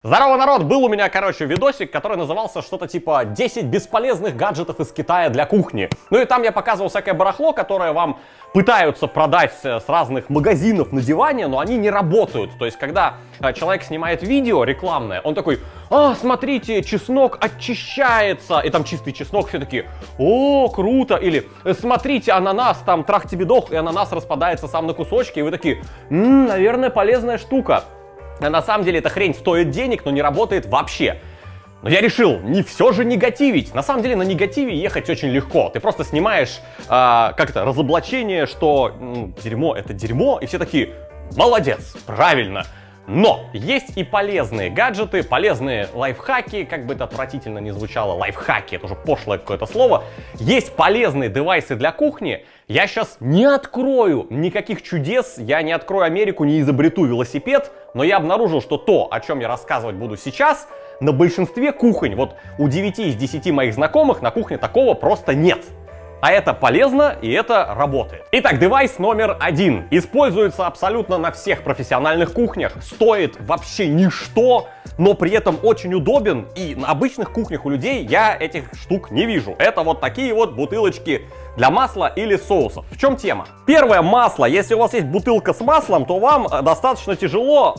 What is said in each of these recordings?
Здорово, народ! Был у меня, короче, видосик, который назывался что-то типа 10 бесполезных гаджетов из Китая для кухни. Ну и там я показывал всякое барахло, которое вам пытаются продать с разных магазинов на диване, но они не работают. То есть, когда человек снимает видео рекламное, он такой: смотрите, чеснок очищается. И там чистый чеснок, все такие: о, круто. Или смотрите, ананас, там трах-тебе-дох, и ананас распадается сам на кусочки. И вы такие: наверное, полезная штука. А на самом деле эта хрень стоит денег, но не работает вообще. Но я решил не все же негативить. На самом деле на негативе ехать очень легко. Ты просто снимаешь разоблачение, что дерьмо это дерьмо, и все такие: молодец, правильно. Но есть и полезные гаджеты, полезные лайфхаки, как бы это отвратительно не звучало, лайфхаки, это уже пошлое какое-то слово. Есть полезные девайсы для кухни. Я сейчас не открою никаких чудес, я не открою Америку, не изобрету велосипед, но я обнаружил, что то, о чем я рассказывать буду сейчас, на большинстве кухонь, вот у 9 из 10 моих знакомых на кухне такого просто нет. А это полезно, и это работает. Итак, девайс номер 1. Используется абсолютно на всех профессиональных кухнях. Стоит вообще ничто, но при этом очень удобен. И на обычных кухнях у людей я этих штук не вижу. Это вот такие вот бутылочки для масла или соусов. В чем тема? Первое, масло. Если у вас есть бутылка с маслом, то вам достаточно тяжело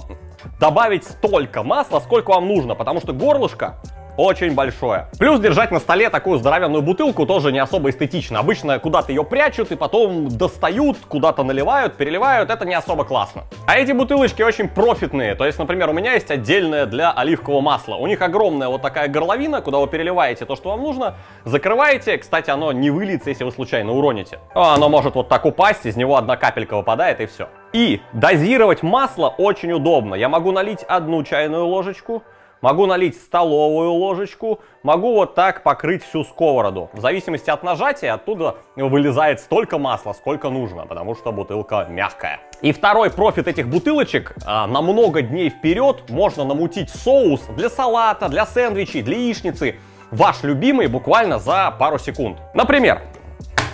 добавить столько масла, сколько вам нужно, потому что горлышко очень большое. Плюс держать на столе такую здоровенную бутылку тоже не особо эстетично. Обычно куда-то ее прячут и потом достают, куда-то наливают, переливают. Это не особо классно. А эти бутылочки очень профитные. То есть, например, у меня есть отдельная для оливкового масла. У них огромная вот такая горловина, куда вы переливаете то, что вам нужно, закрываете. Кстати, оно не выльется, если вы случайно уроните. Оно может вот так упасть, из него одна капелька выпадает и все. И дозировать масло очень удобно. Я могу налить 1 чайную ложечку, могу налить столовую ложечку, могу вот так покрыть всю сковороду. В зависимости от нажатия оттуда вылезает столько масла, сколько нужно, потому что бутылка мягкая. И второй профит этих бутылочек: на много дней вперед можно намутить соус для салата, для сэндвичей, для яичницы. Ваш любимый буквально за пару секунд. Например,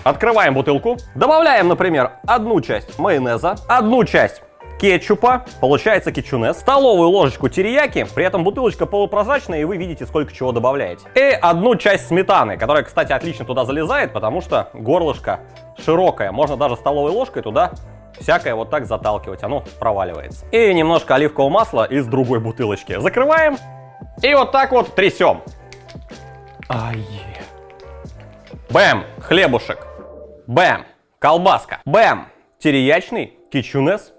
открываем бутылку, добавляем, например, 1 часть майонеза, 1 часть кетчупа, получается кетчунес, столовую ложечку терияки, при этом бутылочка полупрозрачная, и вы видите, сколько чего добавляете. И 1 часть сметаны, которая, кстати, отлично туда залезает, потому что горлышко широкое. Можно даже столовой ложкой туда всякое вот так заталкивать, оно проваливается. И немножко оливкового масла из другой бутылочки. Закрываем и вот так вот трясем. Бэм, хлебушек. Бэм, колбаска. Бэм, териячный кетчунес.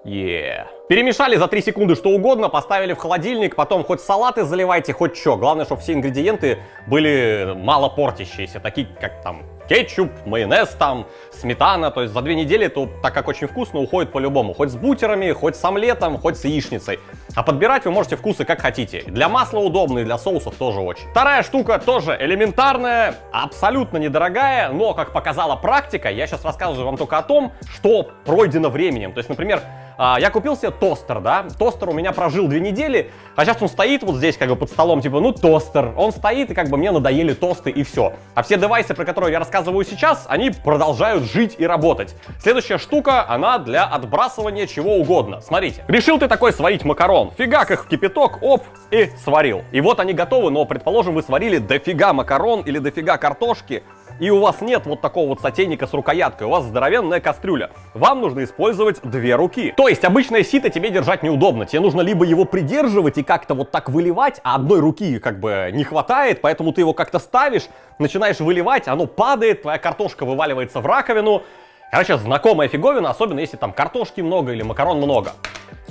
Перемешали за 3 секунды что угодно, поставили в холодильник, потом хоть салаты заливайте, хоть что. Главное, чтобы все ингредиенты были мало портящиеся, такие как там кетчуп, майонез, там сметана. То есть за 2 недели, то, так как очень вкусно, уходит по-любому. Хоть с бутерами, хоть с омлетом, хоть с яичницей. А подбирать вы можете вкусы как хотите. Для масла удобно, и для соусов тоже очень. Вторая штука тоже элементарная, абсолютно недорогая, но, как показала практика, я сейчас рассказываю вам только о том, что пройдено временем. То есть, например, я купил себе тостер, да, тостер у меня прожил 2 недели, а сейчас он стоит вот здесь как бы под столом, типа, тостер, он стоит, и как бы мне надоели тосты, и все. А все девайсы, про которые я рассказываю сейчас, они продолжают жить и работать. Следующая штука, она для отбрасывания чего угодно. Смотрите, решил ты такой сварить макарон, фигак их в кипяток, оп, и сварил. И вот они готовы, но, предположим, вы сварили дофига макарон или дофига картошки, и у вас нет вот такого вот сотейника с рукояткой, у вас здоровенная кастрюля. Вам нужно использовать 2 руки. То есть обычное сито тебе держать неудобно. Тебе нужно либо его придерживать и как-то вот так выливать, а одной руки как бы не хватает, поэтому ты его как-то ставишь, начинаешь выливать, оно падает, твоя картошка вываливается в раковину. Короче, знакомая фиговина, особенно если там картошки много или макарон много.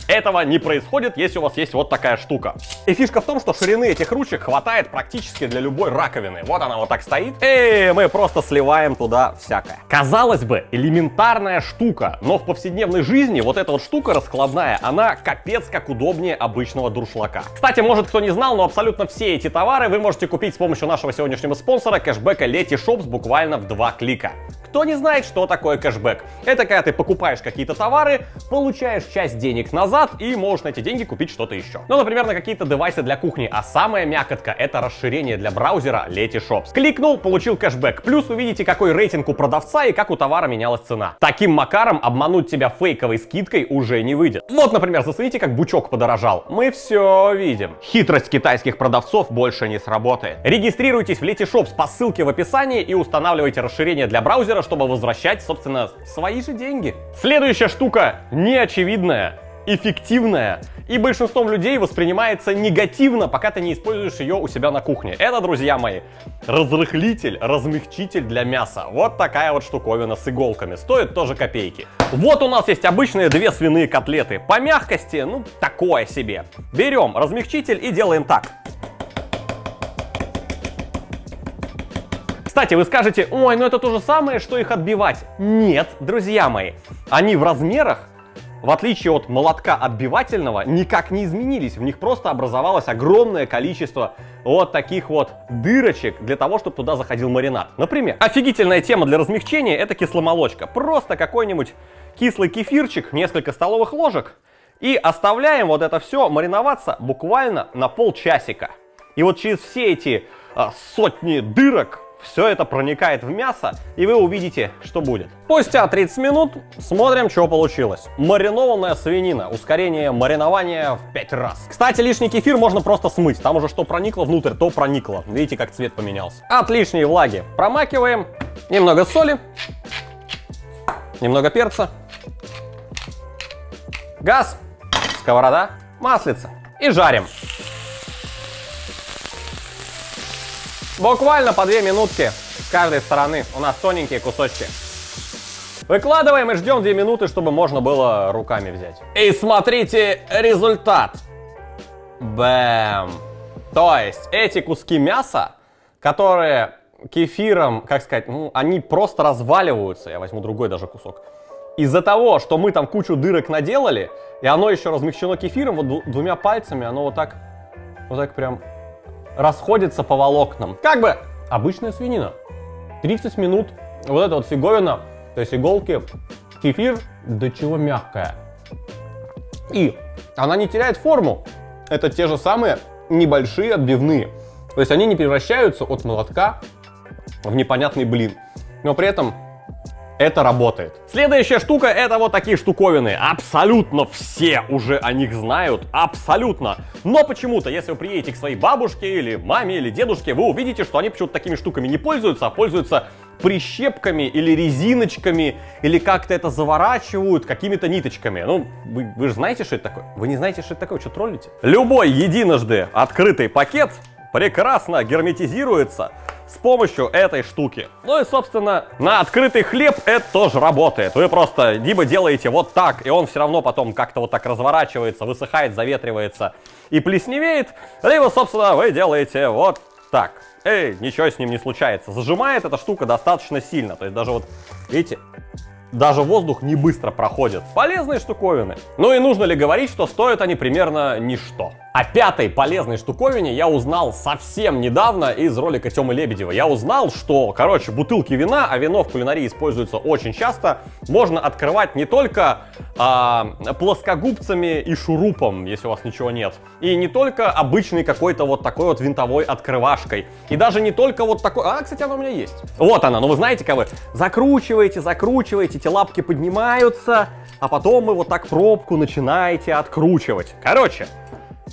Этого не происходит, если у вас есть вот такая штука. И фишка в том, что ширины этих ручек хватает практически для любой раковины. Вот она вот так стоит, и мы просто сливаем туда всякое. Казалось бы, элементарная штука, но в повседневной жизни вот эта вот штука раскладная, она капец как удобнее обычного дуршлака. Кстати, может кто не знал, но абсолютно все эти товары вы можете купить с помощью нашего сегодняшнего спонсора, кэшбэка Letyshops, буквально в 2 клика. Кто не знает, что такое кэшбэк? Это когда ты покупаешь какие-то товары, получаешь часть денег назад и можешь на эти деньги купить что-то еще. Ну, например, на какие-то девайсы для кухни. А самая мякотка — это расширение для браузера Letyshops. Кликнул, получил кэшбэк. Плюс увидите, какой рейтинг у продавца и как у товара менялась цена. Таким макаром обмануть тебя фейковой скидкой уже не выйдет. Вот, например, засветите, как бычок подорожал. Мы все видим. Хитрость китайских продавцов больше не сработает. Регистрируйтесь в Letyshops по ссылке в описании и устанавливайте расширение для браузера, чтобы возвращать, собственно, свои же деньги. Следующая штука неочевидная, эффективная и большинством людей воспринимается негативно, пока ты не используешь ее у себя на кухне. Это, друзья мои, разрыхлитель, размягчитель для мяса. Вот такая вот штуковина с иголками. Стоит тоже копейки. Вот у нас есть обычные две свиные котлеты. По мягкости, ну, такое себе. Берем размягчитель и делаем так. Кстати, вы скажете: ой, ну это то же самое, что их отбивать. Нет, друзья мои, они в размерах, в отличие от молотка отбивательного, никак не изменились. В них просто образовалось огромное количество вот таких вот дырочек для того, чтобы туда заходил маринад. Например, офигительная тема для размягчения — это кисломолочка. Просто какой-нибудь кислый кефирчик, несколько столовых ложек, и оставляем вот это все мариноваться буквально на полчасика. И вот через все эти сотни дырок все это проникает в мясо, и вы увидите, что будет. Спустя 30 минут смотрим, что получилось. Маринованная свинина. Ускорение маринования в 5 раз. Кстати, лишний кефир можно просто смыть. Там уже что проникло внутрь, то проникло. Видите, как цвет поменялся. От лишней влаги промакиваем. Немного соли. Немного перца. Газ. Сковорода. Маслица. И жарим. Буквально по 2 минутки с каждой стороны. У нас тоненькие кусочки. Выкладываем и ждем 2 минуты, чтобы можно было руками взять. И смотрите результат. Бэм. То есть эти куски мяса, которые кефиром, как сказать, ну, они просто разваливаются. Я возьму другой даже кусок. Из-за того, что мы там кучу дырок наделали, и оно еще размягчено кефиром, вот 2 пальцами оно вот так прям расходится по волокнам. Как бы обычная свинина. 30 минут. Вот эта вот фиговина, то есть иголки, кефир, до чего мягкая. И она не теряет форму. Это те же самые небольшие отбивные. То есть они не превращаются от молотка в непонятный блин. Но при этом это работает. Следующая штука — это вот такие штуковины. Абсолютно все уже о них знают. Абсолютно. Но почему-то, если вы приедете к своей бабушке или маме или дедушке, вы увидите, что они почему-то такими штуками не пользуются, а пользуются прищепками или резиночками, или как-то это заворачивают какими-то ниточками. Ну, вы же знаете, что это такое? Вы не знаете, что это такое? Что троллите? Любой единожды открытый пакет прекрасно герметизируется с помощью этой штуки. Ну и, собственно, на открытый хлеб это тоже работает. Вы просто либо делаете вот так, и он все равно потом как-то вот так разворачивается, высыхает, заветривается и плесневеет, либо, собственно, вы делаете вот так. Ничего с ним не случается. Зажимает эта штука достаточно сильно. То есть даже вот, видите, даже воздух не быстро проходит. Полезные штуковины. Ну и нужно ли говорить, что стоят они примерно ничто? О 5-й полезной штуковине я узнал совсем недавно из ролика Тёмы Лебедева. Я узнал, что, короче, бутылки вина, а вино в кулинарии используется очень часто, можно открывать не только плоскогубцами и шурупом, если у вас ничего нет, и не только обычной какой-то вот такой вот винтовой открывашкой, и даже не только вот такой... кстати, она у меня есть. Вот она, ну вы знаете, как вы закручиваете, эти лапки поднимаются, а потом вы вот так пробку начинаете откручивать. Короче,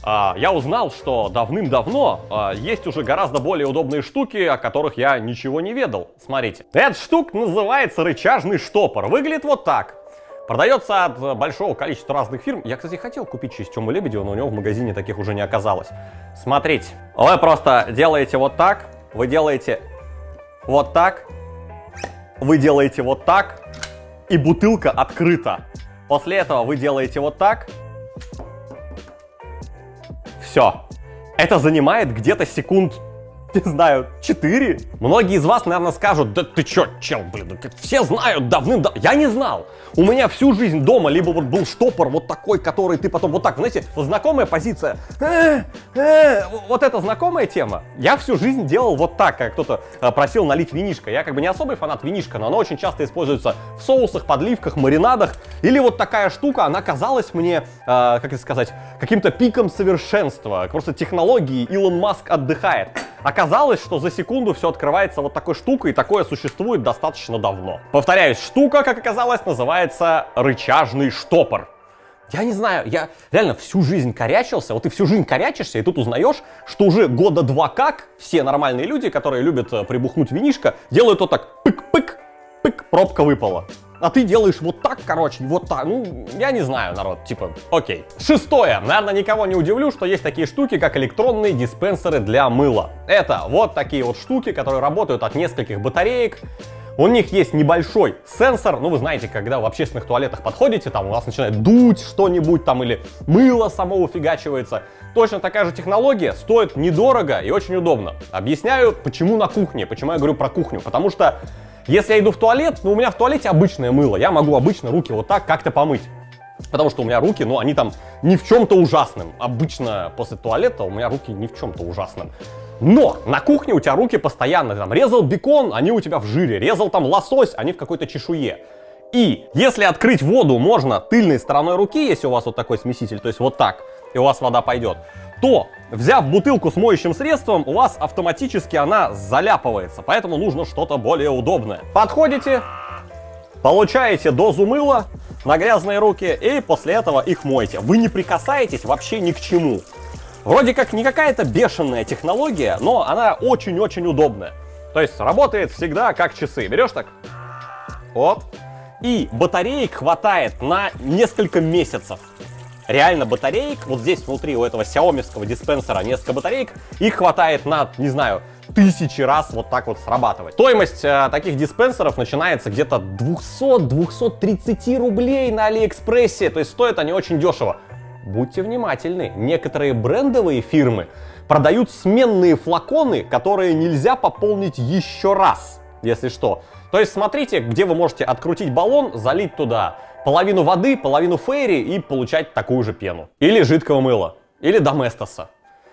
я узнал, что давным-давно есть уже гораздо более удобные штуки, о которых я ничего не ведал. Смотрите. Эта штука называется рычажный штопор. Выглядит вот так. Продается от большого количества разных фирм. Я, кстати, хотел купить через Тёму Лебедева, но у него в магазине таких уже не оказалось. Смотрите. Вы просто делаете вот так. Вы делаете вот так. Вы делаете вот так. И бутылка открыта. После этого вы делаете вот так. Все. Это занимает где-то секунд не знаю, 4. Многие из вас, наверное, скажут: да ты чё, чел, блин, все знают давным-давно. Я не знал. У меня всю жизнь дома либо вот был штопор вот такой, который ты потом вот так, знаете, вот знакомая позиция. Вот это знакомая тема. Я всю жизнь делал вот так, как кто-то просил налить винишко. Я как бы не особый фанат винишка, но оно очень часто используется в соусах, подливках, маринадах. Или вот такая штука, она казалась мне, как это сказать, каким-то пиком совершенства. Просто технологии Илон Маск отдыхает. Оказалось, что за секунду все открывается вот такой штукой, и такое существует достаточно давно. Повторяюсь, штука, как оказалось, называется рычажный штопор. Я не знаю, я реально всю жизнь корячился, вот ты всю жизнь корячишься, и тут узнаешь, что уже года 2 как все нормальные люди, которые любят прибухнуть винишко, делают вот так: пык-пык, пык, пробка выпала. А ты делаешь вот так, короче, вот так. Ну, я не знаю, народ, типа, окей. Шестое. Наверное, никого не удивлю, что есть такие штуки, как электронные диспенсеры для мыла. Это вот такие вот штуки, которые работают от нескольких батареек. У них есть небольшой сенсор. Ну, вы знаете, когда в общественных туалетах подходите, там у вас начинает дуть что-нибудь там, или мыло само уфигачивается. Точно такая же технология, стоит недорого и очень удобно. Объясняю, почему на кухне, почему я говорю про кухню. Потому что если я иду в туалет, ну, у меня в туалете обычное мыло, я могу обычно руки вот так как-то помыть. Потому что у меня руки, ну, они там не в чем-то ужасном. Обычно после туалета у меня руки не в чем-то ужасном. Но на кухне у тебя руки постоянно, там, резал бекон, они у тебя в жире, резал там лосось, они в какой-то чешуе. И если открыть воду можно тыльной стороной руки, если у вас вот такой смеситель, то есть вот так, и у вас вода пойдет, то, взяв бутылку с моющим средством, у вас автоматически она заляпывается, поэтому нужно что-то более удобное. Подходите, получаете дозу мыла на грязные руки и после этого их моете. Вы не прикасаетесь вообще ни к чему. Вроде как не какая-то бешеная технология, но она очень-очень удобная. То есть работает всегда как часы. Берешь так, оп, и батареек хватает на несколько месяцев. Реально батареек, вот здесь внутри у этого xiaomi-ского диспенсера несколько батареек, их хватает на, не знаю, 1000 раз вот так вот срабатывать. Стоимость таких диспенсеров начинается где-то 200-230 рублей на Алиэкспрессе, то есть стоят они очень дешево. Будьте внимательны, некоторые брендовые фирмы продают сменные флаконы, которые нельзя пополнить еще раз, если что. То есть смотрите, где вы можете открутить баллон, залить туда половину воды, половину фейри и получать такую же пену. Или жидкого мыла, или доместоса,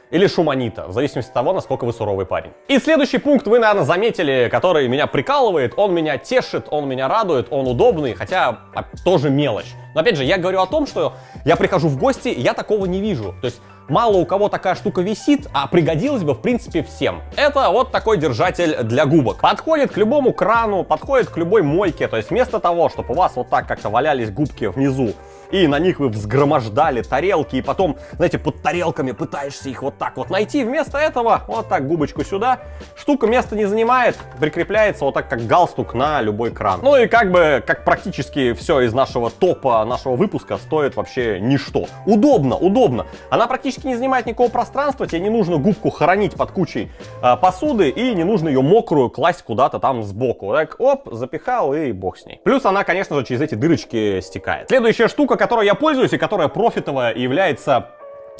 или шуманита, в зависимости от того, насколько вы суровый парень. И следующий пункт вы, наверное, заметили, который меня прикалывает, он меня тешит, он меня радует, он удобный, хотя тоже мелочь. Но опять же, я говорю о том, что я прихожу в гости, и я такого не вижу. То есть мало у кого такая штука висит, а пригодилась бы в принципе всем. Это вот такой держатель для губок. Подходит к любому крану, подходит к любой мойке. То есть вместо того, чтобы у вас вот так как-то валялись губки внизу, и на них вы взгромождали тарелки, и потом, знаете, под тарелками пытаешься их вот так вот найти. Вместо этого вот так губочку сюда. Штука места не занимает, прикрепляется вот так как галстук на любой кран. Ну и как бы, как практически все из нашего топа, нашего выпуска стоит вообще ничто. Удобно, удобно. Она практически не занимает никакого пространства, тебе не нужно губку хоронить под кучей посуды, и не нужно ее мокрую класть куда-то там сбоку. Так, оп, запихал, и бог с ней. Плюс она, конечно же, через эти дырочки стекает. Следующая штука, которой я пользуюсь и которая профитовая и является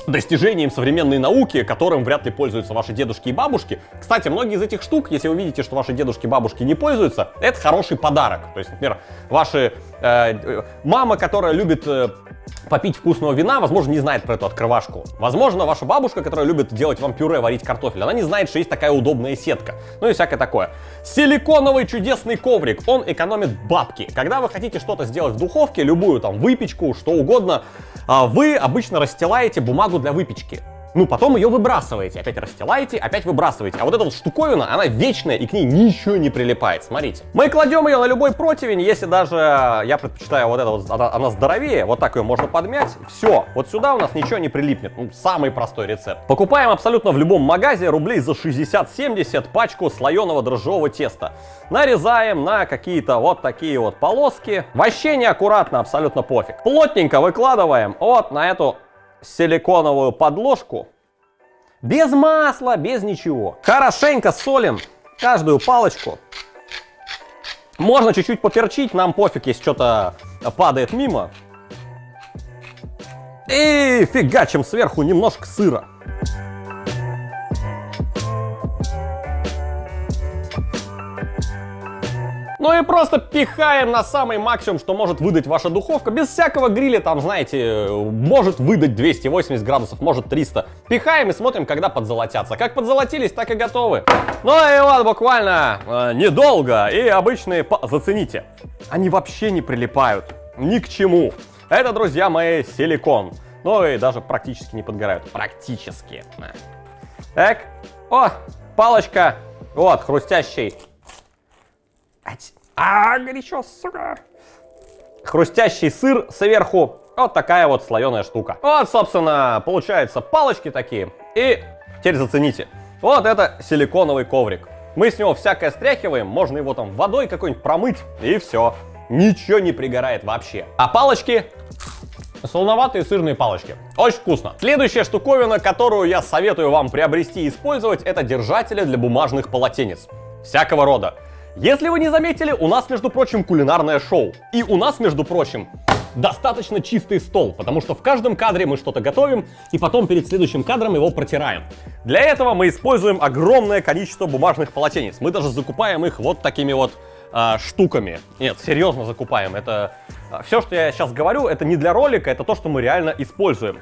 достижением современной науки, которым вряд ли пользуются ваши дедушки и бабушки. Кстати, многие из этих штук, если вы видите, что ваши дедушки и бабушки не пользуются, это хороший подарок. То есть, например, ваши мама, которая любит попить вкусного вина, возможно, не знает про эту открывашку. Возможно, ваша бабушка, которая любит делать вам пюре, варить картофель, она не знает, что есть такая удобная сетка. Ну и всякое такое. Силиконовый чудесный коврик, он экономит бабки. Когда вы хотите что-то сделать в духовке, любую там выпечку, что угодно, вы обычно расстилаете бумагу для выпечки. Ну, потом ее выбрасываете, опять расстилаете, опять выбрасываете. А вот эта вот штуковина, она вечная, и к ней ничего не прилипает, смотрите. Мы кладем ее на любой противень, если даже, я предпочитаю вот это вот, она здоровее, вот так ее можно подмять. Все, вот сюда у нас ничего не прилипнет. Ну, самый простой рецепт. Покупаем абсолютно в любом магазе рублей за 60-70 пачку слоеного дрожжевого теста. Нарезаем на какие-то вот такие вот полоски. Вообще неаккуратно, абсолютно пофиг. Плотненько выкладываем вот на эту силиконовую подложку, без масла, без ничего. Хорошенько солим каждую палочку. Можно чуть-чуть поперчить, нам пофиг, если что-то падает мимо. И фигачим сверху немножко сыра. Ну и просто пихаем на самый максимум, что может выдать ваша духовка. Без всякого гриля, там, знаете, может выдать 280 градусов, может 300. Пихаем и смотрим, когда подзолотятся. Как подзолотились, так и готовы. Ну и вот буквально недолго. И обычные, зацените, они вообще не прилипают ни к чему. Это, друзья мои, силикон. Ну и даже практически не подгорают. Практически. Так. О, палочка. Вот, хрустящий. Горячо, сука. Хрустящий сыр сверху. Вот такая вот слоеная штука. Вот, собственно, получаются палочки такие. И теперь зацените. Вот это силиконовый коврик. Мы с него всякое стряхиваем. Можно его там водой какой-нибудь промыть. И все. Ничего не пригорает вообще. А палочки... солоноватые сырные палочки. Очень вкусно. Следующая штуковина, которую я советую вам приобрести и использовать, это держатели для бумажных полотенец. Всякого рода. Если вы не заметили, у нас, между прочим, кулинарное шоу. И у нас, между прочим, достаточно чистый стол, потому что в каждом кадре мы что-то готовим, и потом перед следующим кадром его протираем. Для этого мы используем огромное количество бумажных полотенец. Мы даже закупаем их вот такими вот штуками. Нет, серьезно закупаем. Это все, что я сейчас говорю, это не для ролика, это то, что мы реально используем.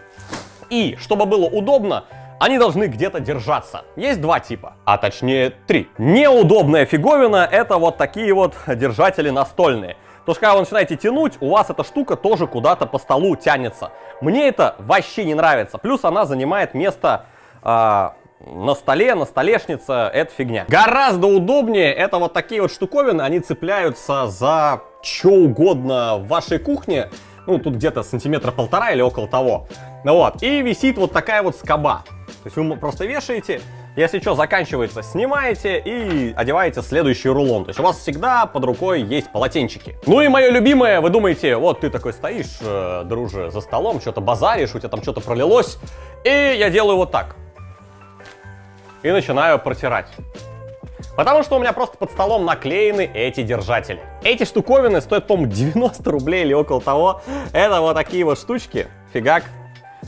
И, чтобы было удобно, они должны где-то держаться. Есть два типа, а точнее 3. Неудобная фиговина — это вот такие вот держатели настольные. Потому что когда вы начинаете тянуть, у вас эта штука тоже куда-то по столу тянется. Мне это вообще не нравится. Плюс она занимает место... на столе, на столешнице, это фигня. Гораздо удобнее это вот такие вот штуковины, они цепляются за что угодно в вашей кухне, ну тут где-то сантиметра 1,5 или около того. Ну вот, и висит вот такая вот скоба. То есть вы просто вешаете, если что заканчивается, снимаете и одеваете следующий рулон. То есть у вас всегда под рукой есть полотенчики. Ну и мое любимое, вы думаете, вот ты такой стоишь, друже, за столом, что-то базаришь, у тебя там что-то пролилось, и я делаю вот так. И начинаю протирать. Потому что у меня просто под столом наклеены эти держатели. Эти штуковины стоят, по-моему, 90 рублей или около того. Это вот такие вот штучки. Фигак.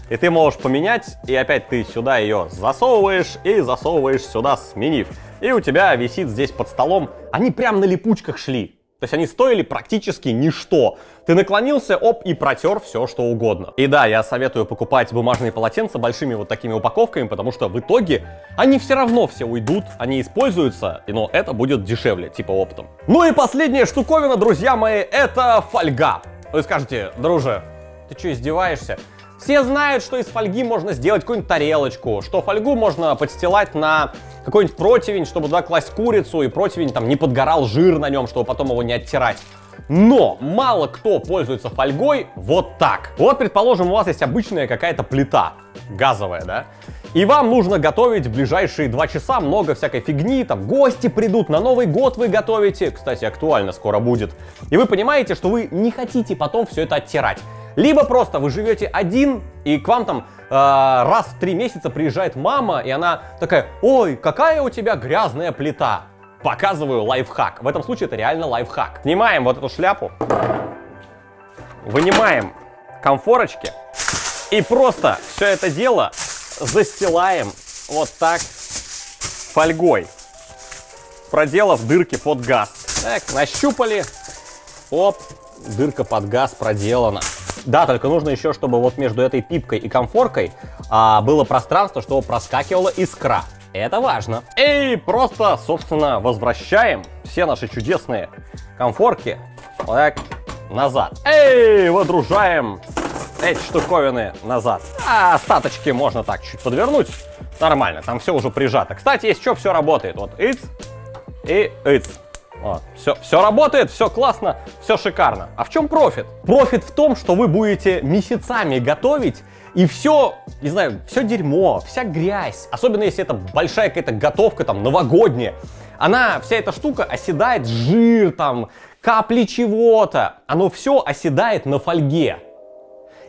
И ты можешь поменять, и опять ты сюда ее засовываешь и засовываешь сюда, сменив. И у тебя висит здесь под столом. Они прям на липучках шли. То есть они стоили практически ничто. Ты наклонился, оп, и протер все, что угодно. И да, я советую покупать бумажные полотенца большими вот такими упаковками, потому что в итоге они все равно все уйдут, они используются, но это будет дешевле, типа оптом. Ну и последняя штуковина, друзья мои, это фольга. Вы скажете, друже, ты что, издеваешься? Все знают, что из фольги можно сделать какую-нибудь тарелочку, что фольгу можно подстилать на какой-нибудь противень, чтобы туда класть курицу, и противень там не подгорал жир на нем, чтобы потом его не оттирать. Но мало кто пользуется фольгой вот так. Вот, предположим, у вас есть обычная какая-то плита, газовая, да? И вам нужно готовить в ближайшие 2 часа много всякой фигни, там гости придут, на Новый год вы готовите, кстати, актуально скоро будет. И вы понимаете, что вы не хотите потом все это оттирать. Либо просто вы живете один, и к вам там раз в 3 месяца приезжает мама, и она такая: ой, какая у тебя грязная плита. Показываю лайфхак. В этом случае это реально лайфхак. Снимаем вот эту шляпу, вынимаем комфорочки и просто все это дело застилаем вот так фольгой, проделав дырки под газ. Так, нащупали, оп, дырка под газ проделана. Да, только нужно еще, чтобы вот между этой пипкой и комфоркой было пространство, чтобы проскакивала искра. Это важно. И просто, собственно, возвращаем все наши чудесные комфорки вот так назад. И выдружаем эти штуковины назад. А остаточки можно так чуть подвернуть. Нормально, там все уже прижато. Кстати, если что, все работает. Вот иц и иц. Вот. Все работает, все классно, все шикарно. А в чем профит? Профит в том, что вы будете месяцами готовить, и все, не знаю, все дерьмо, вся грязь, особенно если это большая какая-то готовка, там, новогодняя, вся эта штука оседает, жир, там, капли чего-то, оно все оседает на фольге.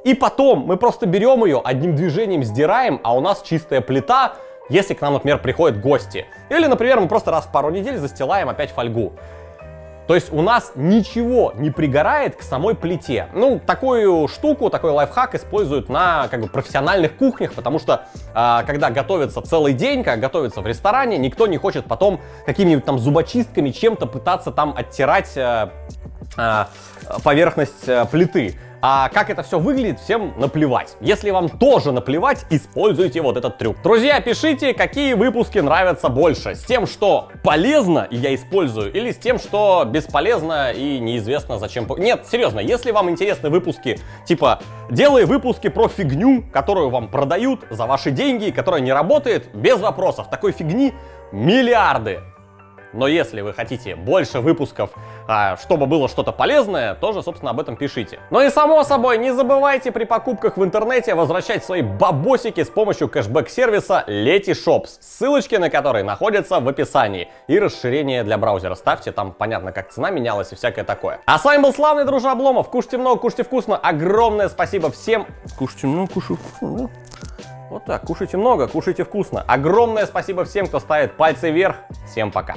И потом мы просто берем ее, одним движением сдираем, а у нас чистая плита, если к нам, например, приходят гости. Или, например, мы просто раз в пару недель застилаем опять фольгу. То есть у нас ничего не пригорает к самой плите. Ну, такую штуку, такой лайфхак используют на как бы профессиональных кухнях, потому что когда готовится целый день, как готовится в ресторане, никто не хочет потом какими-нибудь там зубочистками чем-то пытаться там оттирать поверхность плиты. А как это все выглядит, всем наплевать. Если вам тоже наплевать, используйте вот этот трюк. Друзья, пишите, какие выпуски нравятся больше. С тем, что полезно, и я использую, или с тем, что бесполезно и неизвестно зачем. Нет, серьезно, если вам интересны выпуски, типа, делай выпуски про фигню, которую вам продают за ваши деньги, которая не работает, без вопросов. Такой фигни миллиарды. Но если вы хотите больше выпусков, чтобы было что-то полезное, тоже, собственно, об этом пишите. Ну и само собой, не забывайте при покупках в интернете возвращать свои бабосики с помощью кэшбэк-сервиса Letyshops, ссылочки на который находятся в описании. И расширение для браузера ставьте, там понятно, как цена менялась и всякое такое. А с вами был славный дружа Обломов. Кушайте много, кушайте вкусно. Огромное спасибо всем. Кушайте много, кушайте вкусно. Вот так, кушайте много, кушайте вкусно. Огромное спасибо всем, кто ставит пальцы вверх. Всем пока.